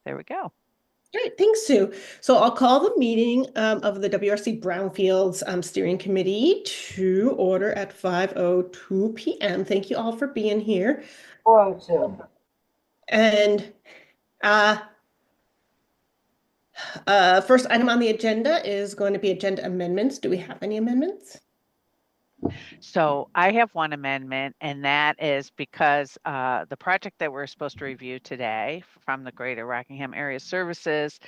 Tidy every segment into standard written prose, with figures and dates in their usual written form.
there we go. Great, thanks, Sue. So I'll call the meeting of the WRC Brownfields Steering Committee to order at 5:02 p.m. Thank you all for being here. 4:02. And first item on the agenda is going to be agenda amendments. Do we have any amendments? So I have one amendment, and that is because the project that we're supposed to review today from the Greater Rockingham Area Services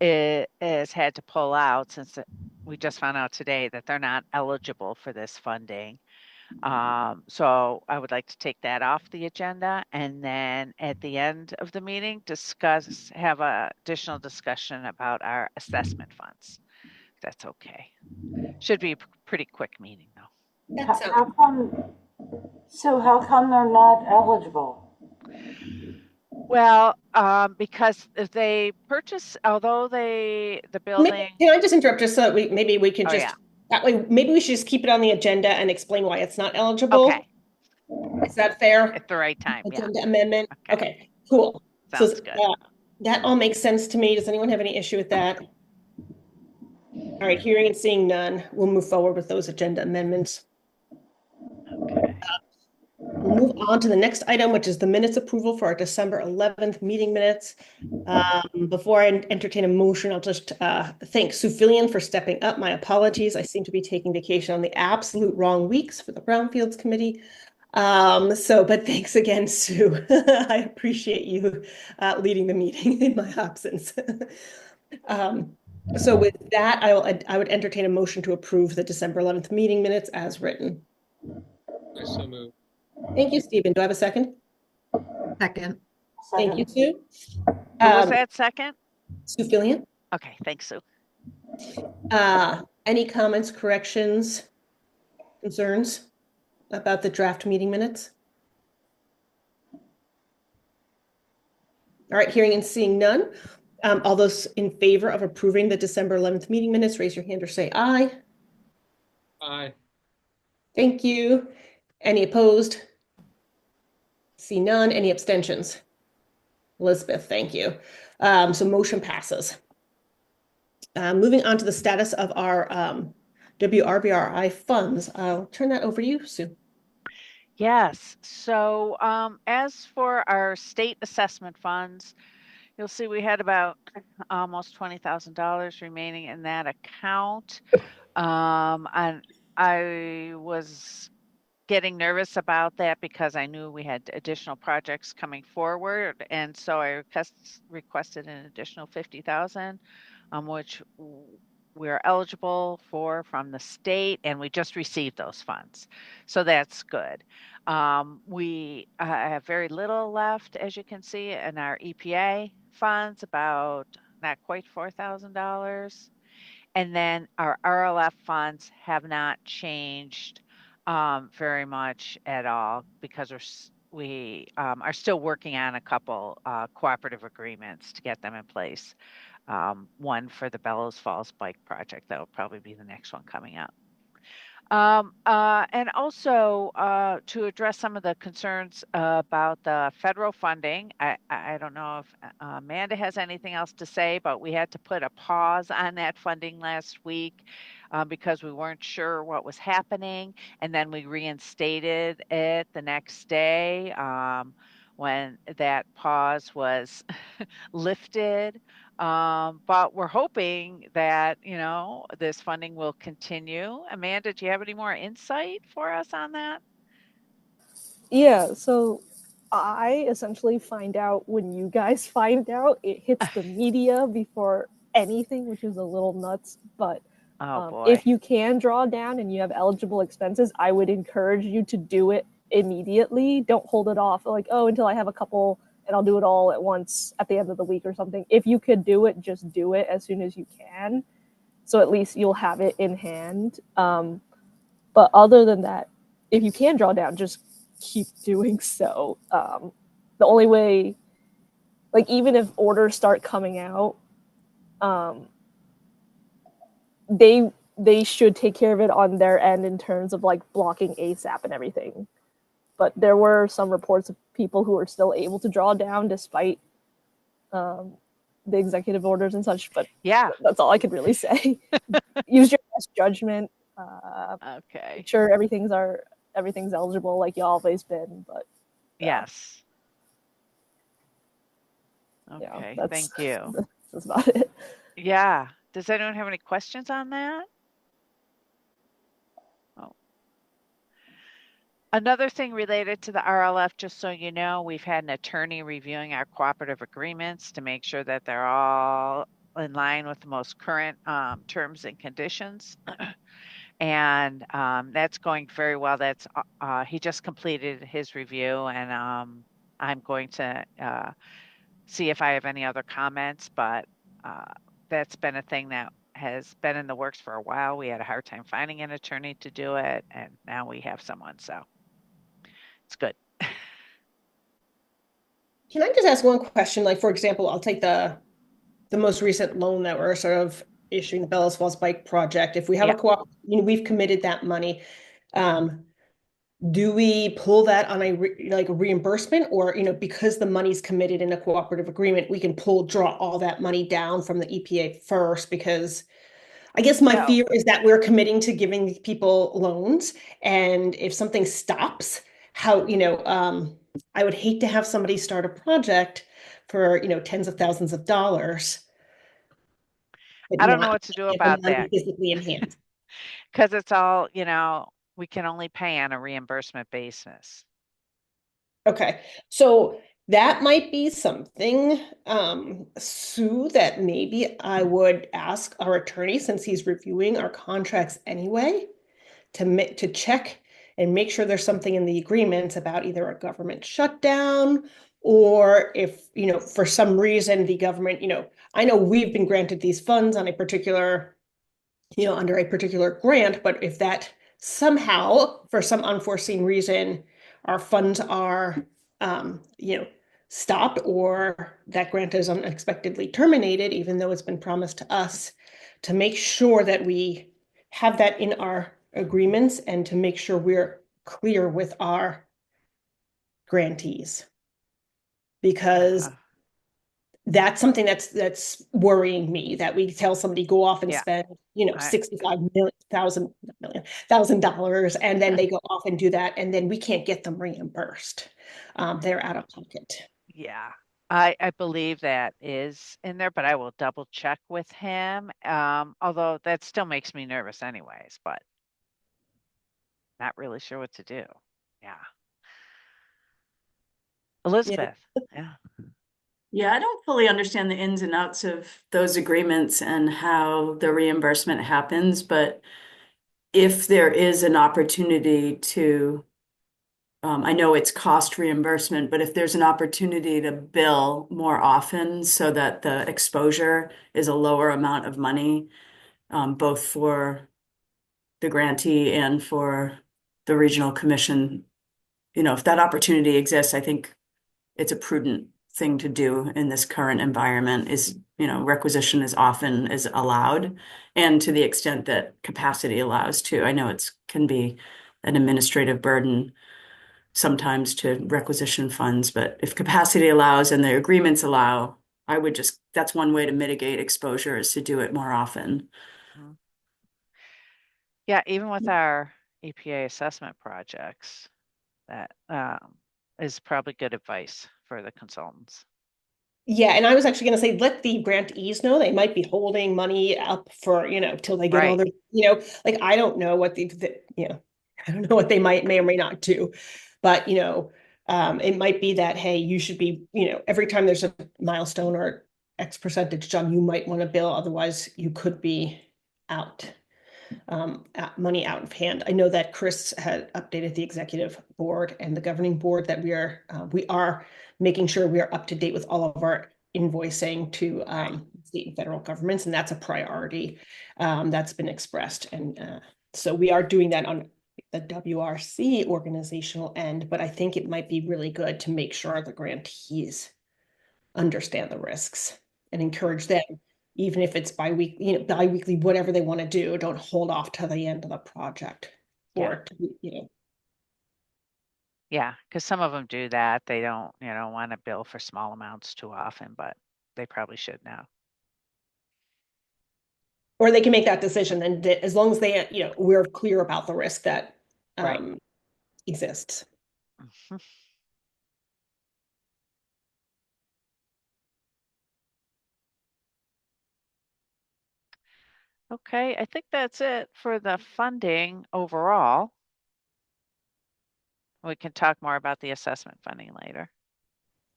is had to pull out since we just found out today that they're not eligible for this funding. So I would like to take that off the agenda, and then at the end of the meeting, have a additional discussion about our assessment funds. If that's okay. Should be a pretty quick meeting though. How come they're not eligible? Well, because they purchase, although the building. Can I just interrupt just so that maybe we can Oh, just yeah. that way maybe we should just keep it on the agenda and explain why it's not eligible. Okay. Is that fair? At the right time, yeah. Agenda amendment. Okay. Okay, cool. Sounds good. That all makes sense to me. Does anyone have any issue with that? All right, hearing and seeing none, we'll move forward with those agenda amendments. Okay. We'll move on to the next item, which is the minutes approval for our December 11th meeting minutes. Before I entertain a motion, I'll just thank Sue Fillion for stepping up. My apologies. I seem to be taking vacation on the absolute wrong weeks for the Brownfields Committee. But thanks again, Sue. I appreciate you leading the meeting in my absence. So with that, I would entertain a motion to approve the December 11th meeting minutes as written. I so move. Thank you, Stephen. Do I have a second? Second. Thank you, Sue. Who was that second? Sue Fillion. Okay, thanks, Sue. Any comments, corrections, concerns about the draft meeting minutes? All right, hearing and seeing none. All those in favor of approving the December 11th meeting minutes, raise your hand or say aye. Aye. Thank you. Any opposed? See none. Any abstentions? Elizabeth, thank you. So motion passes. Moving on to the status of our WRBRI funds. I'll turn that over to you, Sue. Yes. So as for our state assessment funds, you'll see we had about almost $20,000 remaining in that account. And I was getting nervous about that because I knew we had additional projects coming forward. And so I requested an additional $50,000, which we're eligible for from the state, and we just received those funds. So that's good. We have very little left, as you can see, in our EPA funds, about not quite $4,000. And then our RLF funds have not changed very much at all because we are still working on a couple cooperative agreements to get them in place. One for the Bellows Falls Bike Project. That will probably be the next one coming up. And also to address some of the concerns about the federal funding, I don't know if Amanda has anything else to say, but we had to put a pause on that funding last week because we weren't sure what was happening. And then we reinstated it the next day when that pause was lifted. But we're hoping that, this funding will continue. Amanda, do you have any more insight for us on that? Yeah, so I essentially find out when you guys find out. It hits the media before anything, which is a little nuts. But if you can draw down and you have eligible expenses, I would encourage you to do it immediately. Don't hold it off like, until I have a couple and I'll do it all at once at the end of the week or something. If you could do it, just do it as soon as you can. So at least you'll have it in hand. But other than that, if you can draw down, just keep doing so. The only way, like even if orders start coming out, they should take care of it on their end in terms of like blocking ASAP and everything. but there were some reports of people who were still able to draw down despite the executive orders and such. But Yeah. that's all I could really say. Use your best judgment. Okay. Make sure everything's eligible like you always been. But yes. yeah, Okay. that's, Thank you. That's about it. Yeah. Does anyone have any questions on that? Oh. Another thing related to the RLF, just so you know, we've had an attorney reviewing our cooperative agreements to make sure that they're all in line with the most current terms and conditions. And that's going very well. That's he just completed his review, and I'm going to see if I have any other comments, but that's been a thing that has been in the works for a while. We had a hard time finding an attorney to do it, and now we have someone, so it's good. Can I just ask one question? Like, for example, I'll take the most recent loan that we're sort of issuing, the Bellows Falls Bike Project. If we have Yeah. a co-op, we've committed that money. Do we pull that on a reimbursement, or because the money's committed in a cooperative agreement, we can draw all that money down from the EPA first? Because I guess my No. fear is that we're committing to giving people loans, and if something stops, how I would hate to have somebody start a project for tens of thousands of dollars, but I don't know what to do get the about money that physically in hand. because it's all, we can only pay on a reimbursement basis. Okay, so that might be something, Sue, that maybe I would ask our attorney, since he's reviewing our contracts anyway, to check and make sure there's something in the agreements about either a government shutdown, or if, for some reason the government, I know we've been granted these funds on a particular, under a particular grant, but if that somehow, for some unforeseen reason, our funds are, stopped, or that grant is unexpectedly terminated, even though it's been promised to us, to make sure that we have that in our agreements and to make sure we're clear with our grantees. Because that's something that's worrying me, that we tell somebody go off and Yeah. spend, $65,000, and then they go off and do that, and then we can't get them reimbursed. They're out of pocket. Yeah. I believe that is in there, but I will double check with him. Although that still makes me nervous anyways, but not really sure what to do. Yeah. Elizabeth. Yeah. Yeah, I don't fully understand the ins and outs of those agreements and how the reimbursement happens, but if there is an opportunity to, I know it's cost reimbursement, but if there's an opportunity to bill more often so that the exposure is a lower amount of money, both for the grantee and for the regional commission, if that opportunity exists, I think it's a prudent thing to do in this current environment. Is requisition as often as allowed, and to the extent that capacity allows too. I know it can be an administrative burden sometimes to requisition funds, but if capacity allows and the agreements allow, that's one way to mitigate exposure, is to do it more often. Yeah, even with our EPA assessment projects, that is probably good advice for the consultants. Yeah, and I was actually going to say, let the grantees know they might be holding money up for, till they get all their, I don't know what I don't know what they may or may not do, but, it might be that, hey, you should be, every time there's a milestone or X percentage done, you might want to bill, otherwise you could be out. Money out of hand. I know that Chris had updated the executive board and the governing board that we are making sure we are up to date with all of our invoicing to state and federal governments, and that's a priority that's been expressed. And so we are doing that on the WRC organizational end, but I think it might be really good to make sure the grantees understand the risks and encourage them, even if it's bi-weekly, whatever they want to do. Don't hold off to the end of the project, or Yeah, because some of them do that. They don't, want to bill for small amounts too often, but they probably should now. Or they can make that decision, and as long as they, we're clear about the risk that Right. exists. Mhm. Okay, I think that's it for the funding overall. We can talk more about the assessment funding later.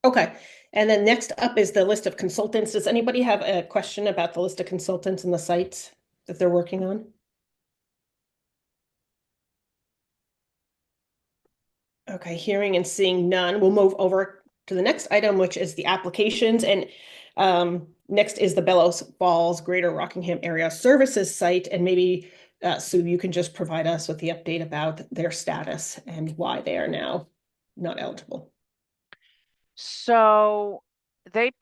Okay, and then next up is the list of consultants. Does anybody have a question about the list of consultants and the sites that they're working on? Okay, hearing and seeing none, we'll move over to the next item, which is the applications. And next is the Bellows Falls Greater Rockingham Area Services site. And maybe, Sue, you can just provide us with the update about their status and why they are now not eligible. So the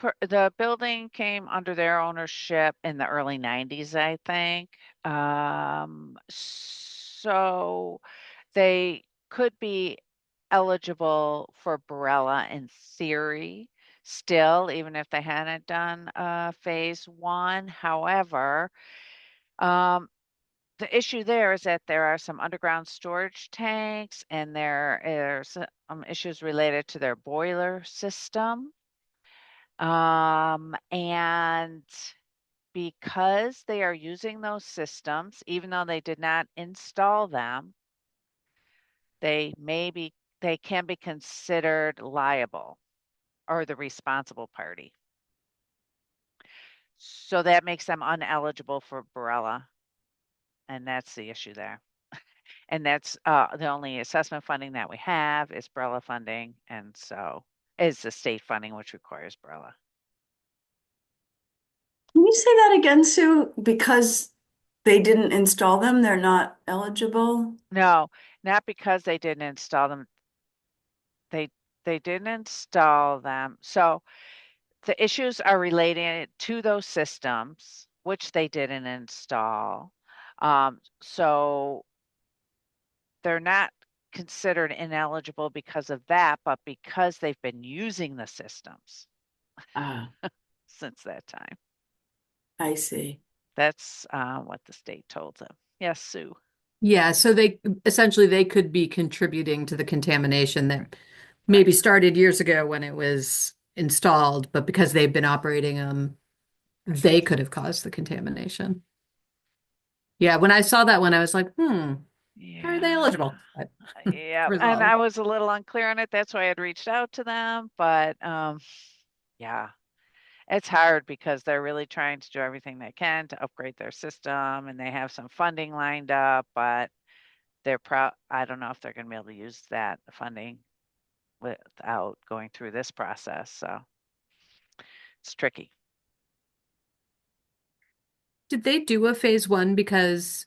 building came under their ownership in the early 90s, I think. So they could be eligible for Barella in theory still, even if they hadn't done phase one. However, um, the issue there is that there are some underground storage tanks and there are some issues related to their boiler system. And because they are using those systems, even though they did not install them, they can be considered liable or the responsible party. So that makes them uneligible for Barella. And that's the issue there. And that's the only assessment funding that we have is Barella funding. And so is the state funding, which requires Barella. Can you say that again, Sue? Because they didn't install them, they're not eligible? No, not because they didn't install them. They didn't install them. So the issues are related to those systems, which they didn't install. So they're not considered ineligible because of that, but because they've been using the systems Ah, since that time. I see. That's what the state told them. Yes, Sue. Yeah, so they essentially they could be contributing to the contamination that maybe Right. started years ago when it was installed, but because they've been operating them, they could have caused the contamination. Yeah, when I saw that one, I was like, how are they Yeah. eligible? But Yeah. And resolved. I was a little unclear on it. That's why I had reached out to them. But yeah, it's hard because they're really trying to do everything they can to upgrade their system and they have some funding lined up, but I don't know if they're going to be able to use that funding without going through this process. So it's tricky. Did they do a phase one because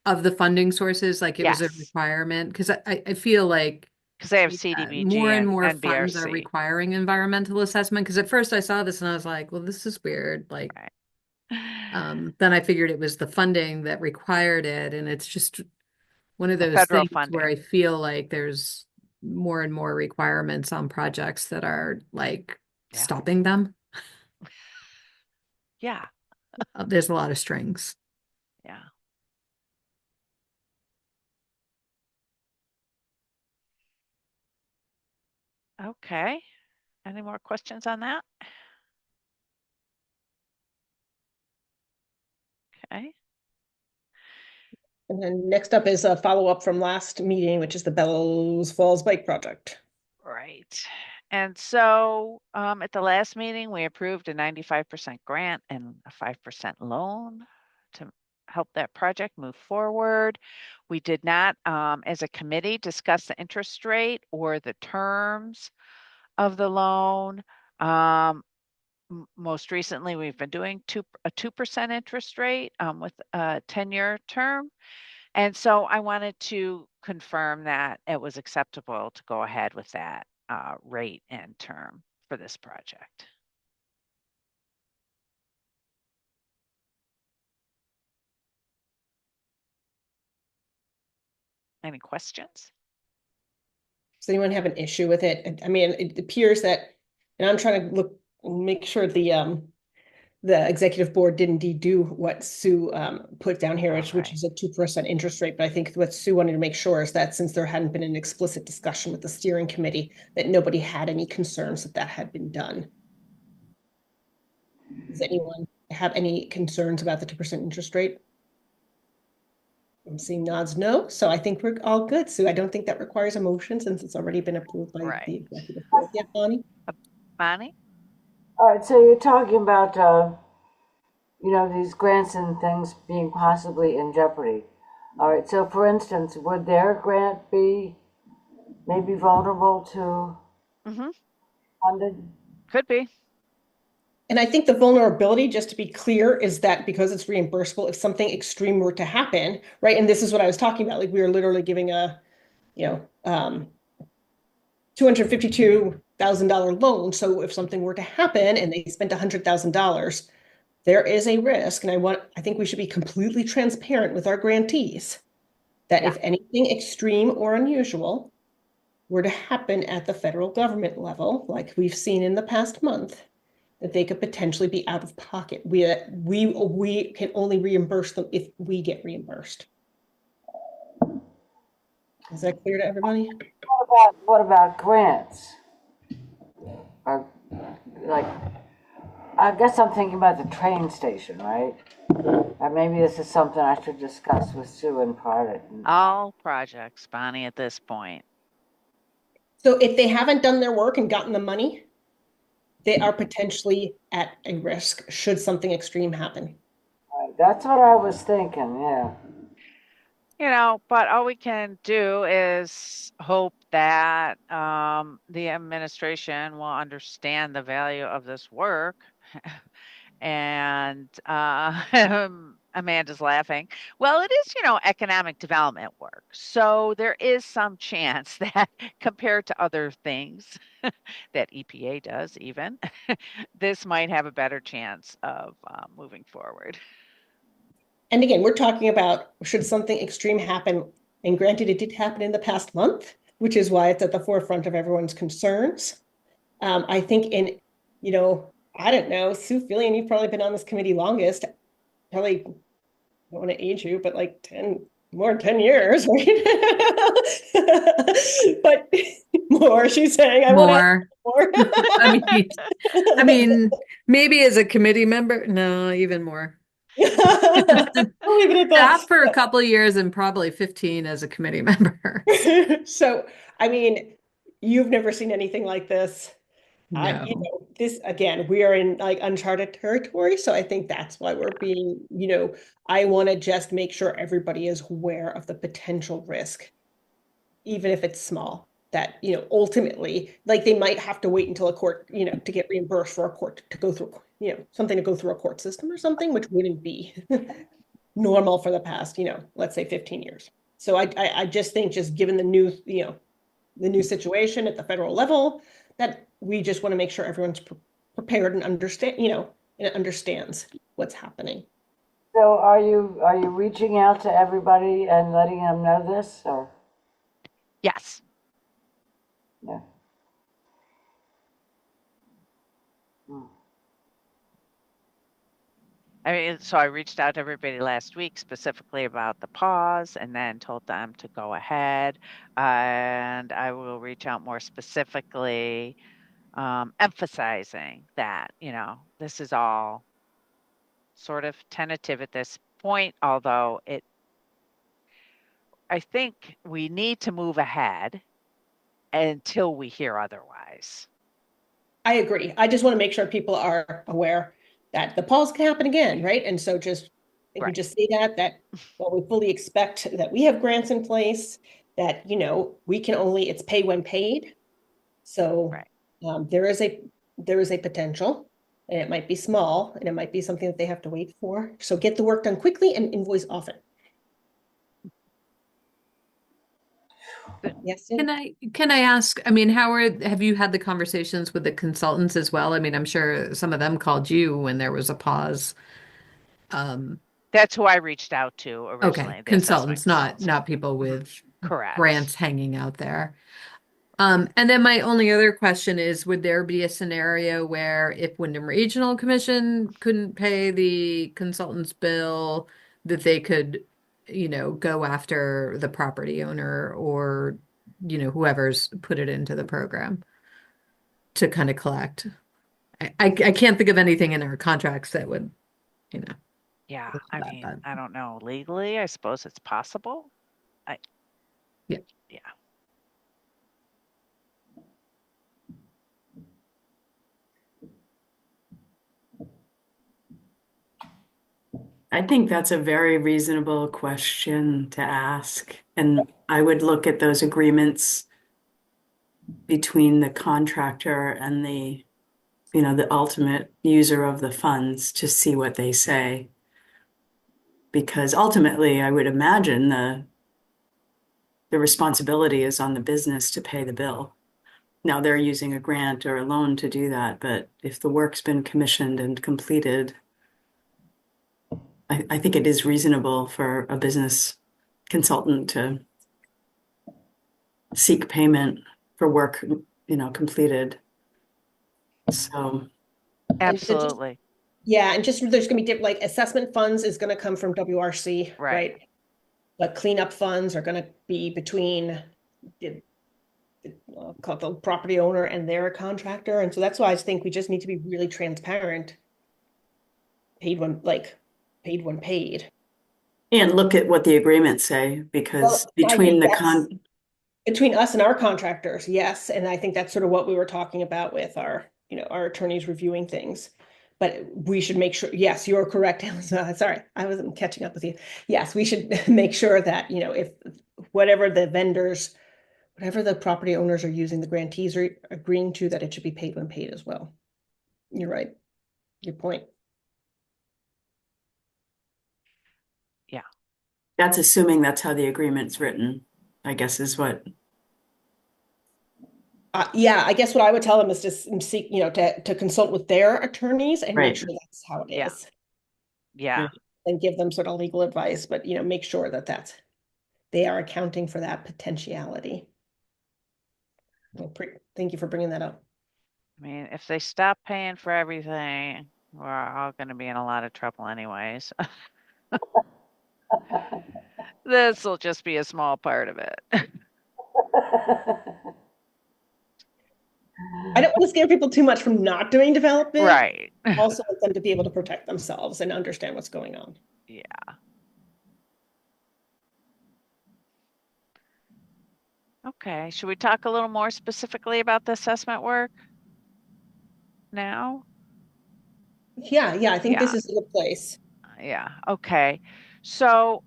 of the funding sources? Like it was a Yes, requirement? Because I feel like because they have more CDBG and and more funds are NBRC. requiring environmental assessment. Because at first I saw this and I was like, well, this is weird. Like, Right. then I figured it was the funding that required it, and it's just one of The those federal things where funding. I feel like there's more and more requirements on projects that are like Yeah. stopping them. Yeah. There's a lot of strings. Yeah. Okay. Any more questions on that? Okay. And then next up is a follow-up from last meeting, which is the Bellows Falls Bike Project. Right. And so at the last meeting, we approved a 95% grant and a 5% loan to help that project move forward. We did not, as a committee, discuss the interest rate or the terms of the loan. Most recently, we've been doing a 2% interest rate with a 10-year term. And so I wanted to confirm that it was acceptable to go ahead with that rate and term for this project. Any questions? Does anyone have an issue with it? I mean, it appears that, and I'm trying to make sure the executive board did indeed do what Sue put down here, which is a 2% interest rate. But I think what Sue wanted to make sure is that since there hadn't been an explicit discussion with the steering committee, that nobody had any concerns that had been done. Does anyone have any concerns about the 2% interest rate? I'm seeing nods no, so I think we're all good. Sue, I don't think that requires a motion since it's already been approved by the executive board. Yeah, Bonnie? Bonnie? All right, so you're talking about, these grants and things being possibly in jeopardy. All right, so for instance, would their grant be maybe vulnerable to funded? Could be. And I think the vulnerability, just to be clear, is that because it's reimbursable, if something extreme were to happen, right? And this is what I was talking about. Like we were literally giving a, $252,000 loan. So if something were to happen and they spent $100,000, there is a risk. And I think we should be completely transparent with our grantees that if anything extreme or unusual were to happen at the federal government level, like we've seen in the past month, that they could potentially be out of pocket. We can only reimburse them if we get reimbursed. Is that clear to everybody? What about grants? Or like, I guess I'm thinking about the train station, right? Maybe this is something I should discuss with Sue in private. All projects, Bonnie, at this point. So if they haven't done their work and gotten the money, they are potentially at a risk should something extreme happen. Right, that's what I was thinking, yeah. But all we can do is hope that the administration will understand the value of this work. And Amanda's laughing. Well, it is, economic development work. So there is some chance that compared to other things that EPA does even, this might have a better chance of moving forward. And again, we're talking about should something extreme happen, and granted, it did happen in the past month, which is why it's at the forefront of everyone's concerns. I think I don't know, Sue Fillion, you've probably been on this committee longest. Probably, I don't want to age you, but like 10 years, right? But more, she's saying. I want more. I mean, maybe as a committee member, no, even more. I'll leave it at that. Staff for a couple of years and probably 15 as a committee member. So, I mean, you've never seen anything like this. No. This again, we are in like uncharted territory. So I think that's why we're being, I want to just make sure everybody is aware of the potential risk, even if it's small, that, ultimately, like they might have to wait until a court, to get reimbursed for a court to go through, something to go through a court system or something, which wouldn't be normal for the past, let's say 15 years. So I just think just given the new situation at the federal level, that we just want to make sure everyone's prepared and understands what's happening. So are you reaching out to everybody and letting them know this, or? Yes. Yeah. So I reached out to everybody last week specifically about the pause and then told them to go ahead. And I will reach out more specifically, emphasizing that, this is all sort of tentative at this point, although I think we need to move ahead until we hear otherwise. I agree. I just want to make sure people are aware that the pause can happen again, right? And so just we just say that we fully expect that we have grants in place, that we can only, it's pay when paid. So there is a potential, and it might be small, and it might be something that they have to wait for. So get the work done quickly and invoice often. Yes. Can I ask, I mean, have you had the conversations with the consultants as well? I mean, I'm sure some of them called you when there was a pause. That's who I reached out to originally. Okay, consultants, not people with correct grants hanging out there. And then my only other question is, would there be a scenario where if Wyndham Regional Commission couldn't pay the consultant's bill, that they could, go after the property owner or, whoever's put it into the program to kind of collect? I can't think of anything in our contracts that would, you know, Yeah, allow I that, mean, but I don't know. Legally, I suppose it's possible. I, yeah. yeah. I think that's a very reasonable question to ask. And I would look at those agreements between the contractor and the ultimate user of the funds to see what they say. Because ultimately, I would imagine the responsibility is on the business to pay the bill. Now they're using a grant or a loan to do that, but if the work's been commissioned and completed, I think it is reasonable for a business consultant to seek payment for work, completed. So, And just, Absolutely. yeah, and just there's going to be different, like assessment funds is going to come from WRC, Right. right? But cleanup funds are going to be between called the property owner and their contractor. And so that's why I think we just need to be really transparent. Paid when paid. and look at what the agreements say, because Well, I between think the that's between us and our contractors, yes. And I think that's sort of what we were talking about with our attorneys reviewing things. But we should make sure, yes, you're correct, Elsa. Sorry, I wasn't catching up with you. Yes, we should make sure that, if whatever the property owners are using, the grantees are agreeing to, that it should be paid when paid as well. You're right. Your point. Yeah. that's assuming that's how the agreement's written, I guess is what. Yeah, I guess what I would tell them is just seek, to consult with their attorneys and make Right. sure that's how it Yeah. is. Yeah. And give them sort of legal advice, but make sure that they are accounting for that potentiality. Well, thank you for bringing that up. I mean, if they stop paying for everything, we're all going to be in a lot of trouble anyways. This will just be a small part of it. I don't want to scare people too much from not doing development. Right. Also want them to be able to protect themselves and understand what's going on. Yeah. Okay. Should we talk a little more specifically about the assessment work now? Yeah, I think this Yeah. is a good place. Yeah. Okay. So,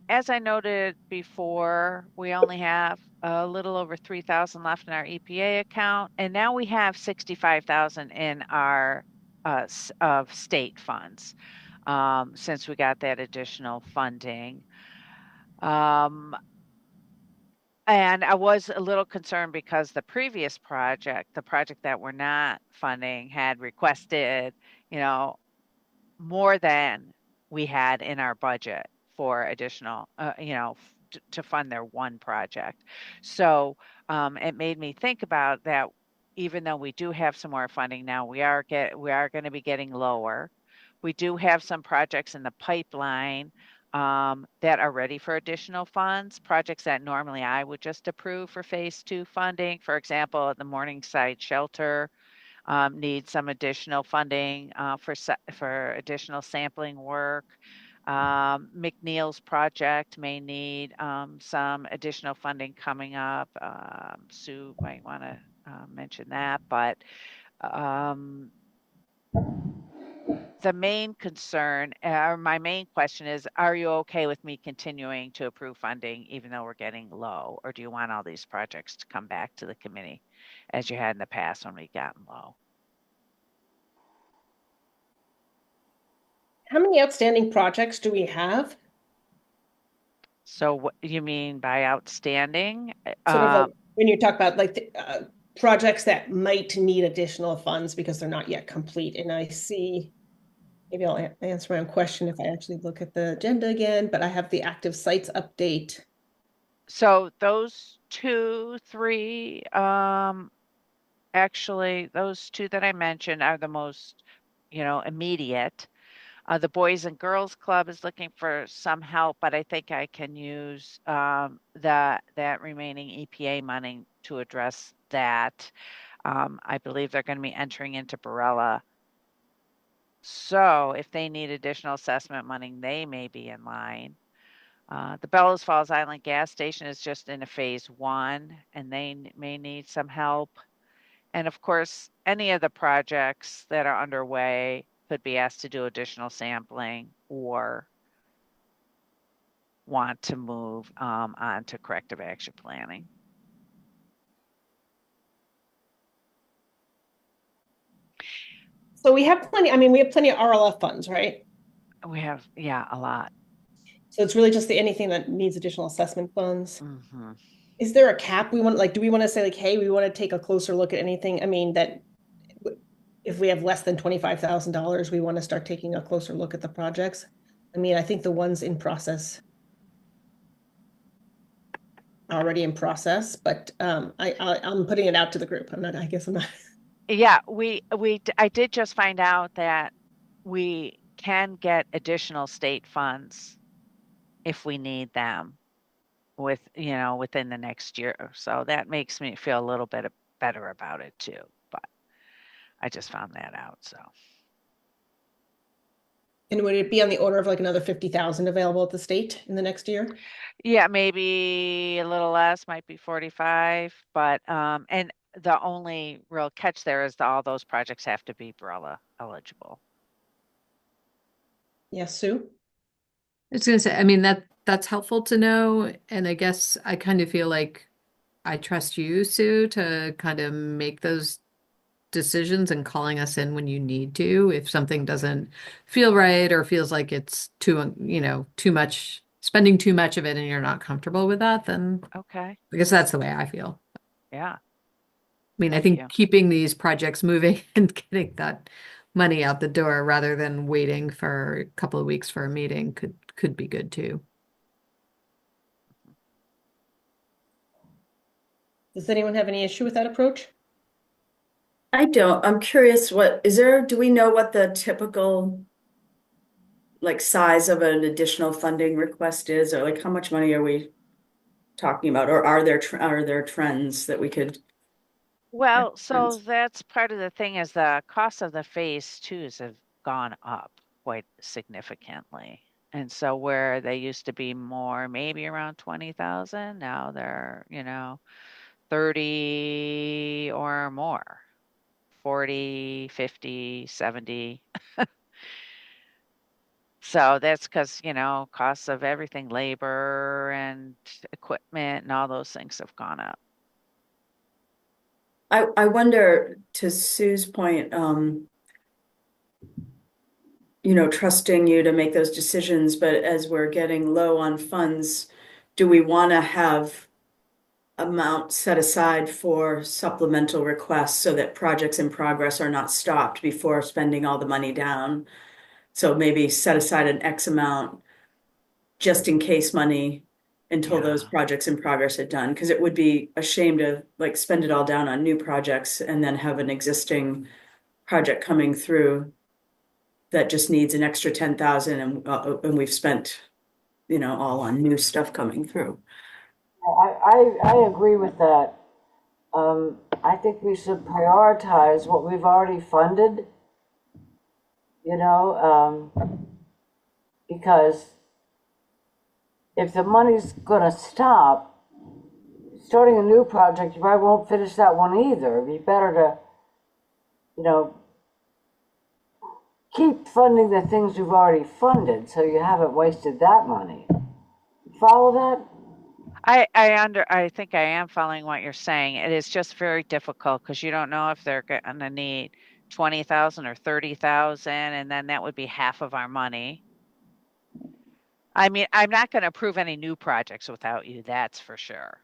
as I noted before, we only have a little over 3,000 left in our EPA account, and now we have 65,000 in our of state funds, since we got that additional funding. And I was a little concerned because the previous project, the project that we're not funding, had requested, you know, more than we had in our budget for additional, to fund their one project. So it made me think about that. Even though we do have some more funding now, we are going to be getting lower. We do have some projects in the pipeline that are ready for additional funds. Projects that normally I would just approve for phase 2 funding. For example, the Morningside Shelter need some additional funding for additional sampling work. McNeil's project may need some additional funding coming up. Sue might want to mention that, but the main concern, or my main question is, are you okay with me continuing to approve funding even though we're getting low? Or do you want all these projects to come back to the committee as you had in the past when we gotten low? How many outstanding projects do we have? So what you mean by outstanding? Sort of like when you talk about like the, projects that might need additional funds because they're not yet complete. And I see, maybe I'll answer my own question if I actually look at the agenda again, but I have the active sites update. So those two, three, actually, those two that I mentioned are the most, immediate. The Boys and Girls Club is looking for some help, but I think I can use that remaining EPA money to address that. I believe they're going to be entering into Barella. So if they need additional assessment money, they may be in line. The Bellows Falls Island gas station is just in a phase 1, and they may need some help. And of course, any of the projects that are underway could be asked to do additional sampling or want to move on to corrective action planning. So we have plenty, I mean, we have plenty of RLF funds, right? We have, yeah, a lot. So it's really just anything that needs additional assessment funds. Mm-hmm. Is there a cap we want, like, do we want to say like, hey, we want to take a closer look at anything? I mean, that if we have less than $25,000, we want to start taking a closer look at the projects. I mean, I think the ones in process already in process, but I'm putting it out to the group. I guess I'm not. Yeah, I did just find out that we can get additional state funds if we need them within the next year. So that makes me feel a little bit better about it too. But I just found that out. So. And would it be on the order of like another 50,000 available at the state in the next year? Yeah, maybe a little less, might be 45, but and the only real catch there is all those projects have to be Barella eligible. Yes, Sue? I was gonna say, I mean, that's helpful to know, and I guess I kind of feel like I trust you, Sue, to kind of make those decisions and calling us in when you need to. If something doesn't feel right or feels like it's too much, spending too much of it and you're not comfortable with that, then Okay. I guess that's the way I feel. Yeah. I mean, I Thank think you. keeping these projects moving and getting that money out the door rather than waiting for a couple of weeks for a meeting could be good too. Does anyone have any issue with that approach? I don't. I'm curious, do we know what the typical like size of an additional funding request is, or like how much money are we talking about, or are there trends that we could Well, so reference? that's part of the thing is the cost of the phase 2s have gone up quite significantly. And so where they used to be more, maybe around 20,000, now they're, 30 or more, 40, 50, 70. So that's because, costs of everything, labor and equipment and all those things have gone up. I wonder, to Sue's point, trusting you to make those decisions, but as we're getting low on funds, do we want to have amount set aside for supplemental requests so that projects in progress are not stopped before spending all the money down? So maybe set aside an X amount just in case money until those Yeah. projects in progress are done, because it would be a shame to like spend it all down on new projects and then have an existing project coming through that just needs an extra 10,000 and we've spent, all on new stuff coming through. I agree with that. I think we should prioritize what we've already funded, because if the money's gonna stop, starting a new project, you probably won't finish that one either. It'd be better to, keep funding the things you've already funded so you haven't wasted that money. Follow that? I think I am following what you're saying. It is just very difficult because you don't know if they're gonna need 20,000 or 30,000, and then that would be half of our money. I mean, I'm not gonna approve any new projects without you, that's for sure.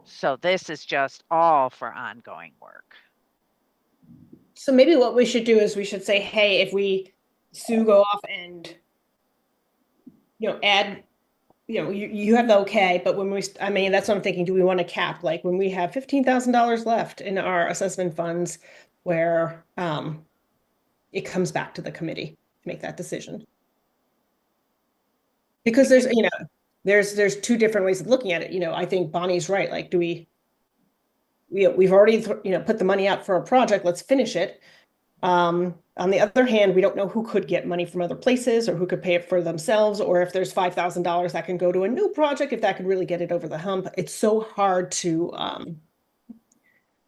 So this is just all for ongoing work. So maybe what we should do is we should say, hey, if Sue go off and, add you have the okay, but when I mean, that's what I'm thinking. Do we want to cap, like when we have $15,000 left in our assessment funds where it comes back to the committee to make that decision? Because there's two different ways of looking at it. I think Bonnie's right. Like, we've already, put the money out for a project, let's finish it. On the other hand, we don't know who could get money from other places or who could pay it for themselves, or if there's $5,000 that can go to a new project, if that could really get it over the hump. It's so hard to,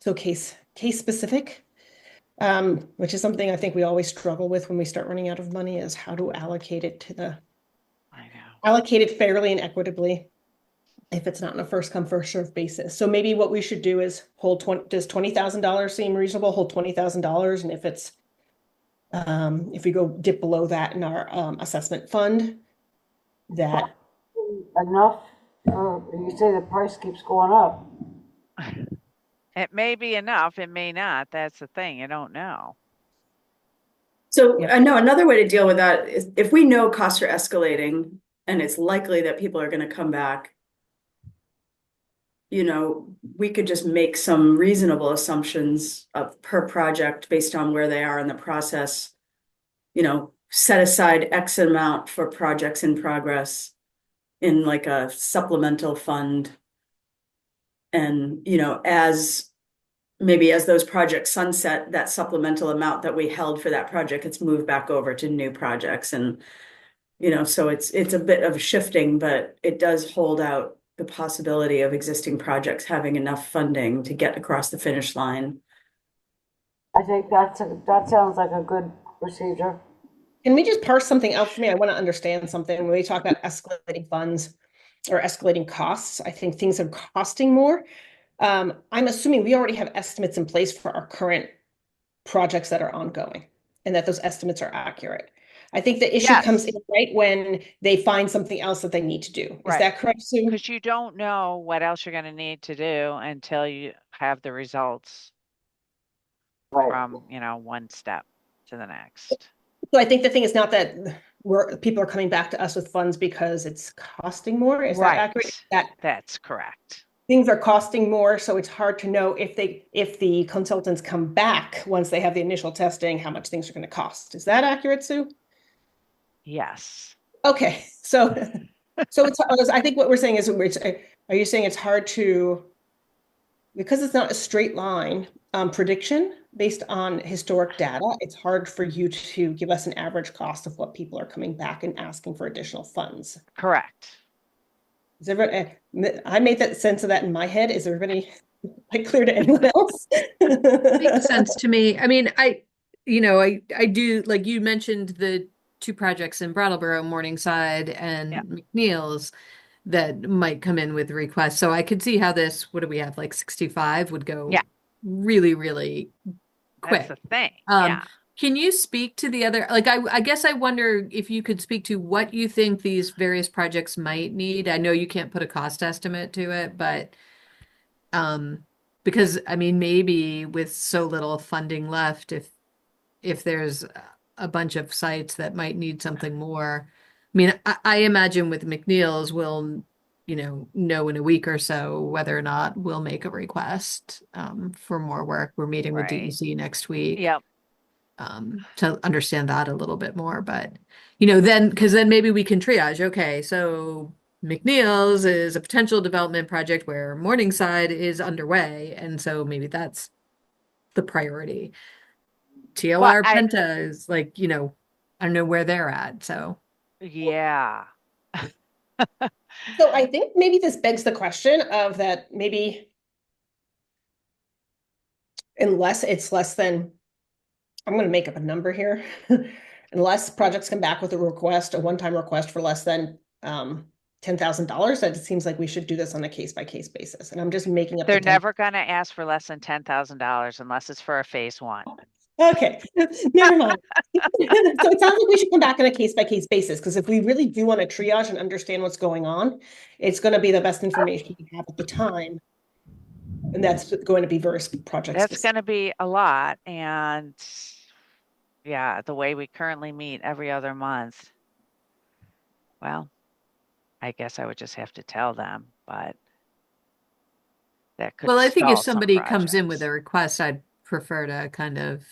so case specific, which is something I think we always struggle with when we start running out of money, is how to allocate it allocate it fairly and equitably if it's not on a first come, first served basis. So maybe what we should do is does $20,000 seem reasonable? Hold $20,000. And if we go dip below that in our assessment fund, that enough, you say the price keeps going up. It may be enough, it may not. That's the thing. You don't know. So I know another way to deal with that is if we know costs are escalating and it's likely that people are going to come back, we could just make some reasonable assumptions of per project based on where they are in the process, set aside X amount for projects in progress in like a supplemental fund. And, as those projects sunset, that supplemental amount that we held for that project, it's moved back over to new projects. And, so it's a bit of shifting, but it does hold out the possibility of existing projects having enough funding to get across the finish line. I think that sounds like a good procedure. Can we just parse something out for me? I want to understand something. When we talk about escalating funds or escalating costs, I think things are costing more. I'm assuming we already have estimates in place for our current projects that are ongoing and that those estimates are accurate. I think the issue comes in right when they find something else that they need to do. Is that correct, Sue? Because you don't know what else you're going to need to do until you have the results from, one step to the next. So I think the thing is not that people are coming back to us with funds because it's costing more. Is that accurate? That's correct. Things are costing more, so it's hard to know if the consultants come back once they have the initial testing, how much things are going to cost. Is that accurate, Sue? Yes. Okay, so it's, I think what we're saying is, are you saying it's hard to, because it's not a straight line prediction based on historic data, it's hard for you to give us an average cost of what people are coming back and asking for additional funds? Correct. Is everybody, I made that sense of that in my head. Is everybody clear to anyone else? Makes sense to me. I mean, I do, like you mentioned, the two projects in Brattleboro, Morningside and McNeil's, that might come in with requests. So I could see how this, what do we have, like 65 would go really, really quick. That's the thing. Can you speak to the other, like, I guess I wonder if you could speak to what you think these various projects might need. I know you can't put a cost estimate to it, but because I mean, maybe with so little funding left, if there's a bunch of sites that might need something more. I mean, I imagine with McNeil's, we'll, know in a week or so whether or not we'll make a request for more work. We're meeting with DEC next week. Yep. To understand that a little bit more, but then because then maybe we can triage. Okay, so McNeil's is a potential development project where Morningside is underway, and so maybe that's the priority. TOR Penta is like, I don't know where they're at. So yeah. So I think maybe this begs the question of that maybe unless it's less than, I'm going to make up a number here, unless projects come back with a one-time request for less than $10,000, that it seems like we should do this on a case-by-case basis. And I'm just making up. They're never going to ask for less than $10,000 unless it's for a phase one. Okay, never mind. So it sounds like we should come back on a case-by-case basis, because if we really do want to triage and understand what's going on, it's going to be the best information we have at the time. And that's going to be various projects. That's going to be a lot. And the way we currently meet every other month. Well, I guess I would just have to tell them, but that could Well, I think if stall some somebody comes in with projects. a request, I'd prefer to kind of,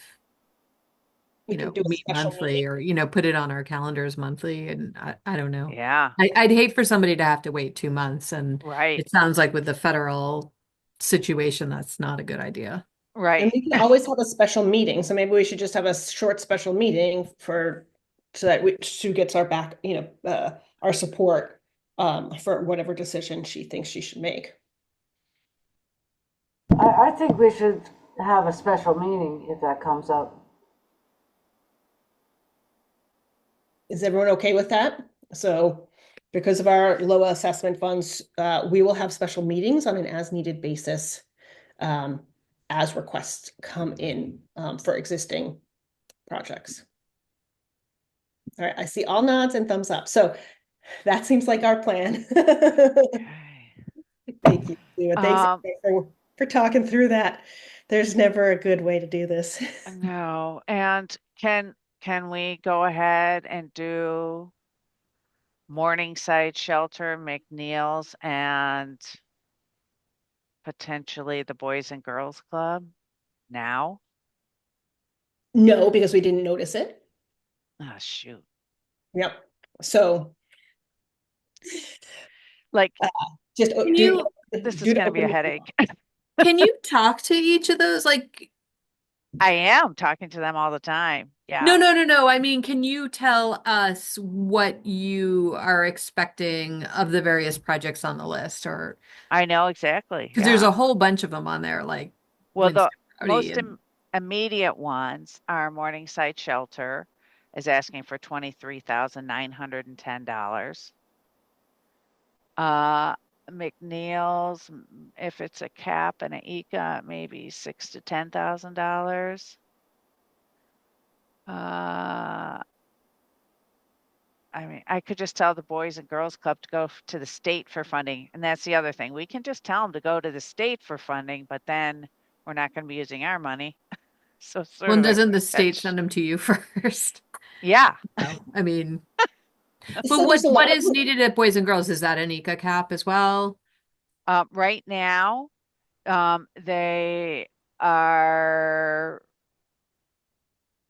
We can do a meet special meeting. monthly or, put it on our calendars monthly. And I don't know. Yeah, I'd hate for somebody to have to wait 2 months. And right, it sounds like with the federal situation, that's not a good idea. And right. we can always have a special meeting. So maybe we should just have a short special meeting so that Sue gets our back, our support for whatever decision she thinks she should make. I think we should have a special meeting if that comes up. Is everyone okay with that? So because of our low assessment funds, we will have special meetings on an as-needed basis as requests come in for existing projects. All right, I see all nods and thumbs up. So that seems like our plan. Okay. Thank you, Sue. Thanks Um, for talking through that. There's never a good way to do this. no, and can we go ahead and do Morningside Shelter, McNeil's, and potentially the Boys and Girls Club now? No, because we didn't notice it. Oh, shoot. Yep. So Like, just Can you, this is do going to the be a open. headache. can you talk to each of those? Like, I am talking to them all the time. no, Yeah, no, no, no. I mean, can you tell us what you are expecting of the various projects on the list? Or I know exactly. because there's Yeah. a whole bunch of them on there, like Well, the Winston Rowdy most and immediate ones are Morningside Shelter is asking for $23,910. Uh, McNeil's, if it's a cap and an ECA, maybe $6,000 to $10,000. I mean, I could just tell the Boys and Girls Club to go to the state for funding, and that's the other thing. We can just tell them to go to the state for funding, but then we're not going to be using our money. So sort well, of a doesn't the state catch. send them to you first? Yeah. No, I mean, but So there's a what lot is of needed at Boys and Girls? Is that an ECA cap as well? Right now, they are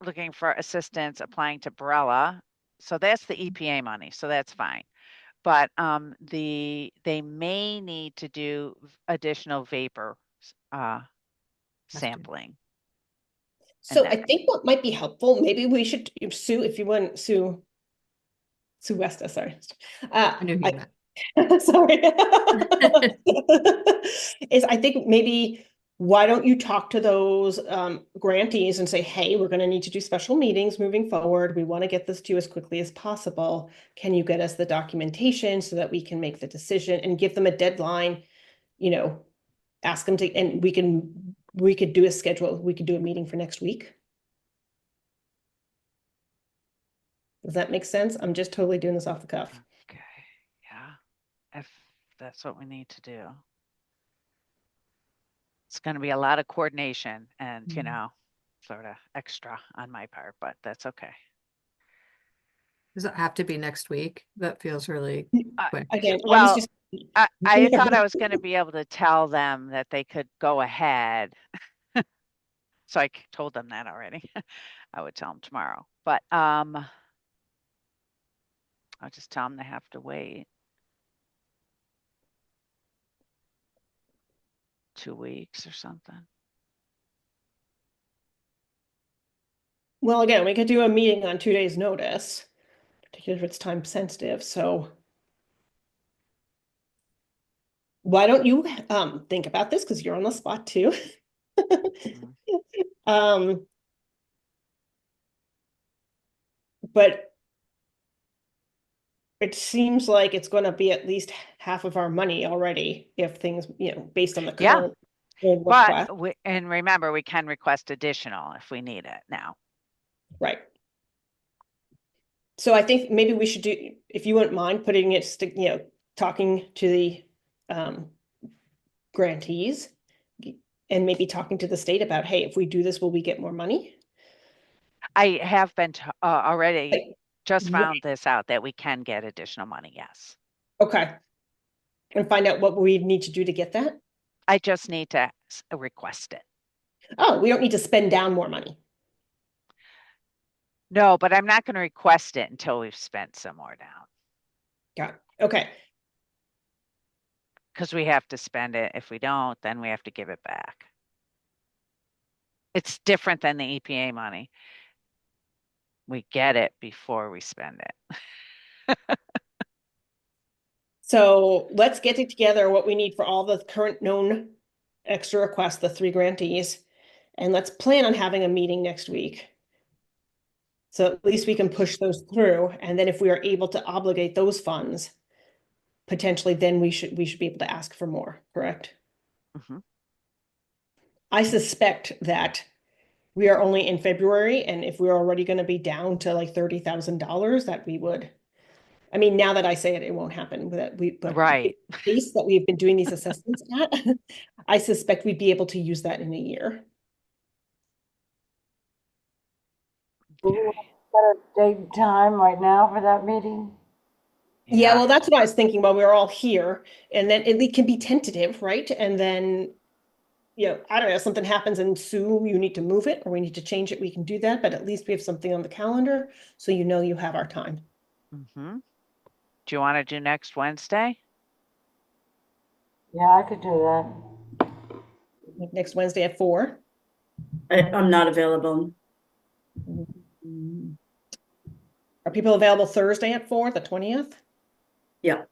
looking for assistance applying to Brella. So that's the EPA money. So that's fine. But they may need to do additional vapor sampling. And So that I think what might be helpful, maybe we should, Sue, if you want, Sue Westa, sorry. I knew you meant. Sorry. Is I think maybe why don't you talk to those grantees and say, hey, we're going to need to do special meetings moving forward. We want to get this to you as quickly as possible. Can you get us the documentation so that we can make the decision and give them a deadline, ask them to, and we could do a schedule. We could do a meeting for next week. Does that make sense? I'm just totally doing this off the cuff. Okay. Yeah. If that's what we need to do. It's going to be a lot of coordination and, sort of extra on my part, but that's okay. Does it have to be next week? That feels really quick. Again, I was Well, just I thought I was going to be able to tell them that they could go ahead. So I told them that already. I would tell them tomorrow, but I'll just tell them they have to wait 2 weeks or something. Well, again, we could do a meeting on 2 days' notice, particularly if it's time sensitive. So why don't you think about this because you're on the spot too. But it seems like it's going to be at least half of our money already if things, based on the Yeah. current request. But and remember, we can request additional if we need it now. Right. So I think maybe we should do, if you wouldn't mind putting it, talking to the grantees and maybe talking to the state about, hey, if we do this, will we get more money? I have been already Like, just found this out that we can get additional money. Yes. Okay. And find out what we need to do to get that? I just need to request it. Oh, we don't need to spend down more money. No, but I'm not going to request it until we've spent some more down. Got it. Okay. Because we have to spend it. If we don't, then we have to give it back. It's different than the EPA money. We get it before we spend it. So let's get it together what we need for all the current known extra requests, the 3 grantees, and let's plan on having a meeting next week. So at least we can push those through, and then if we are able to obligate those funds, potentially then we should be able to ask for more, correct? Mhm. I suspect that we are only in February, and if we're already going to be down to like $30,000, that we would. I mean, now that I say it, it won't happen. But Right. the pace that we've been doing these assessments at, I suspect we'd be able to use that in a year. Do we set a date and time right now for that meeting? Yeah, well, that's what I was thinking while we were all here, and then it can be tentative, right? And then, I don't know, something happens and Sue, you need to move it or we need to change it, we can do that, but at least we have something on the calendar, so you have our time. Mm-hmm. Do you want to do next Wednesday? Yeah, I could do that. Like next Wednesday at 4. I'm not available. Are people available Thursday at 4, the 20th? Yeah.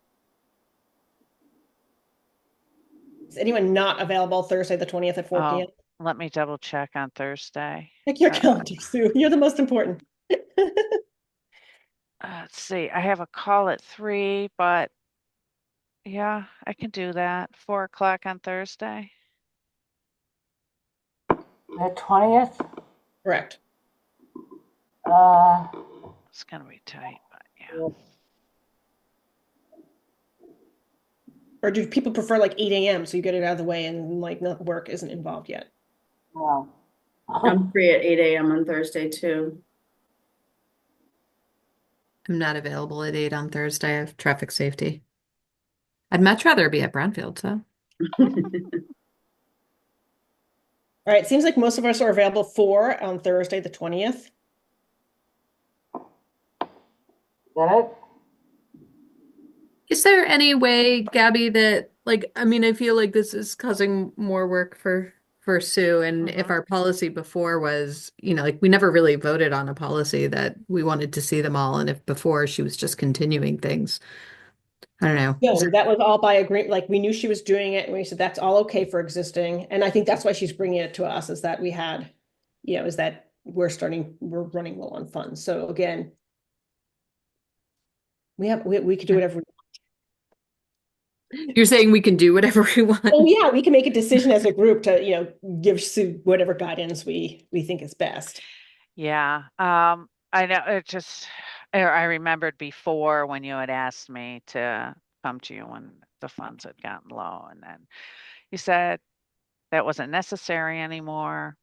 Is anyone not available Thursday, the 20th at 4 p.m.? Let me double check on Thursday. Check your calendar, Sue. You're the most important. Let's see. I have a call at 3, but yeah, I can do that. 4 o'clock on Thursday. The 20th? Correct. It's gonna be tight, but yeah. Or do people prefer like 8 a.m. so you get it out of the way and like work isn't involved yet? No. I'm free at 8 a.m. on Thursday too. I'm not available at 8 on Thursday. I have traffic safety. I'd much rather be at Brownfields, so. All right, seems like most of us are available 4 on Thursday, the 20th. Get it? Is there any way, Gabby, that I feel like this is causing more work for Sue, and if our policy before was, we never really voted on a policy that we wanted to see them all, and if before she was just continuing things. I don't know. No, that was all by agreement. Like we knew she was doing it and we said that's all okay for existing. And I think that's why she's bringing it to us is that we had, is that we're running low on funds. So again, we could do whatever we You're saying we can do whatever we want? Oh yeah, we can make a decision as a group to, give Sue whatever guidance we think is best. Yeah. I know I remembered before when you had asked me to come to you when the funds had gotten low, and then you said that wasn't necessary anymore.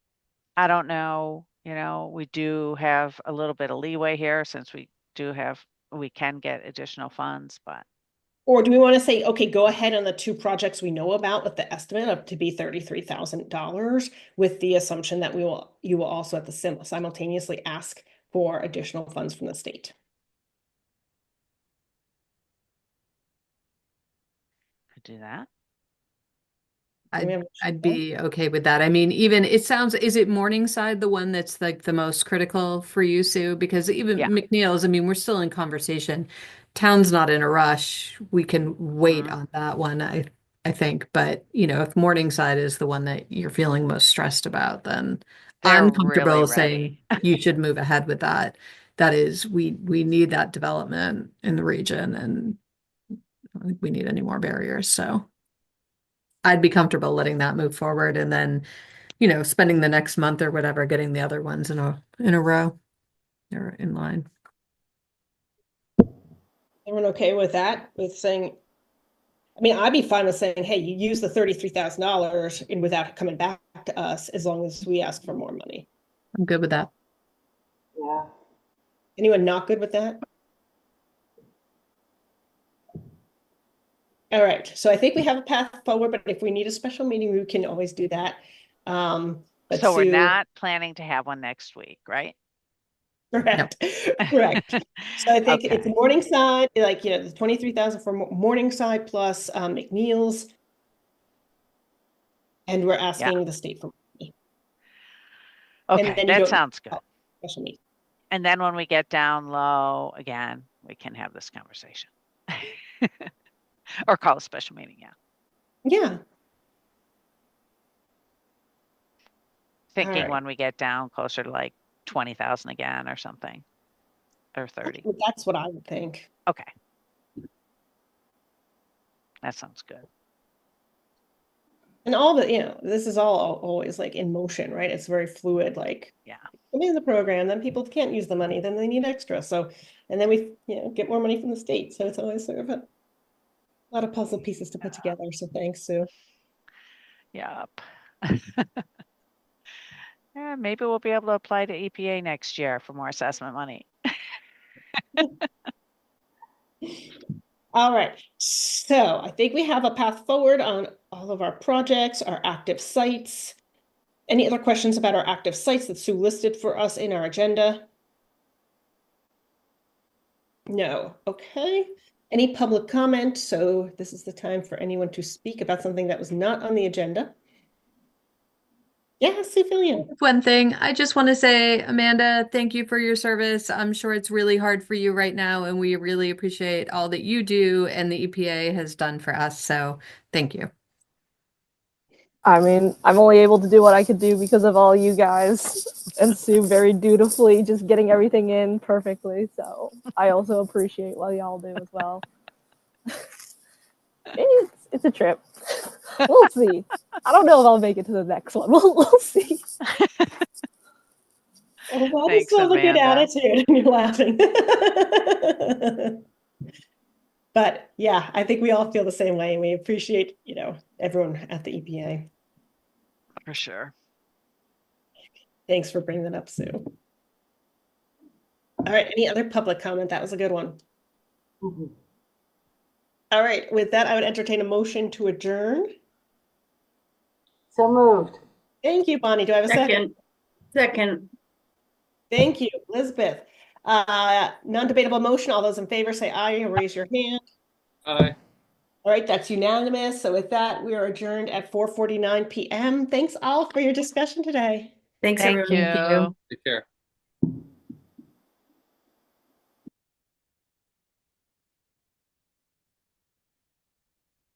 I don't know, we do have a little bit of leeway here since we can get additional funds, but. Or do we want to say, okay, go ahead on the 2 projects we know about with the estimate up to be $33,000 with the assumption that you will also at the simultaneously ask for additional funds from the state. Could do that. I'd be okay with that. I mean, even is it Morningside the one that's like the most critical for you, Sue? Because even McNeil's, we're still in conversation. Town's not in a rush. We can wait on that one, I think. But, if Morningside is the one that you're feeling most stressed about, then I'm comfortable really saying you should move ahead with that. That is, we need that development in the region, and I don't think we need any more barriers. So I'd be comfortable letting that move forward and then, spending the next month or whatever, getting the other ones in a row or in line. Everyone okay with that? With saying, I'd be fine with saying, hey, you use the $33,000 and without coming back to us as long as we ask for more money. I'm good with that. Yeah. Anyone not good with that? All right, so I think we have a path forward, but if we need a special meeting, we can always do that. But So we're Sue, not planning to have one next week, right? correct, correct. So I think it's Okay. Morningside, like, the 23,000 for Morningside plus McNeil's. And we're asking the state for money. And Okay, then you that don't sounds good. special meeting. And then when we get down low again, we can have this conversation. Or call a special meeting, yeah. Yeah. Thinking right. when we get down closer to like 20,000 again or something, or 30. Well, that's what I would think. Okay. That sounds good. And all the, this is all always like in motion, right? It's very fluid, like Yeah. put in the program, then people can't use the money, then they need extra. So, and then we, get more money from the state. So it's always sort of a lot of puzzle pieces to put together. So thanks, Sue. Yep. Yeah, maybe we'll be able to apply to EPA next year for more assessment money. All right, so I think we have a path forward on all of our projects, our active sites. Any other questions about our active sites that Sue listed for us in our agenda? No, okay. Any public comment? So this is the time for anyone to speak about something that was not on the agenda. Yeah, Civilian. One thing, I just want to say, Amanda, thank you for your service. I'm sure it's really hard for you right now, and we really appreciate all that you do and the EPA has done for us. So thank you. I mean, I'm only able to do what I could do because of all you guys and Sue very dutifully just getting everything in perfectly. So I also appreciate what y'all do as well. It's a trip. We'll see. I don't know if I'll make it to the next one. We'll see. Oh, that Thanks, is still a good Amanda. attitude, and you're laughing. But yeah, I think we all feel the same way, and we appreciate, everyone at the EPA. For sure. Thanks for bringing that up, Sue. All right, any other public comment? That was a good one. Mhm. All right, with that, I would entertain a motion to adjourn. So moved. Thank you, Bonnie. Do I have a second? Second. Thank you, Elizabeth. Non-debatable motion. All those in favor say aye or raise your hand. Aye. All right, that's unanimous. So with that, we are adjourned at 4:49 p.m. Thanks all for your discussion today. Thanks, Thank everyone. you. Take care.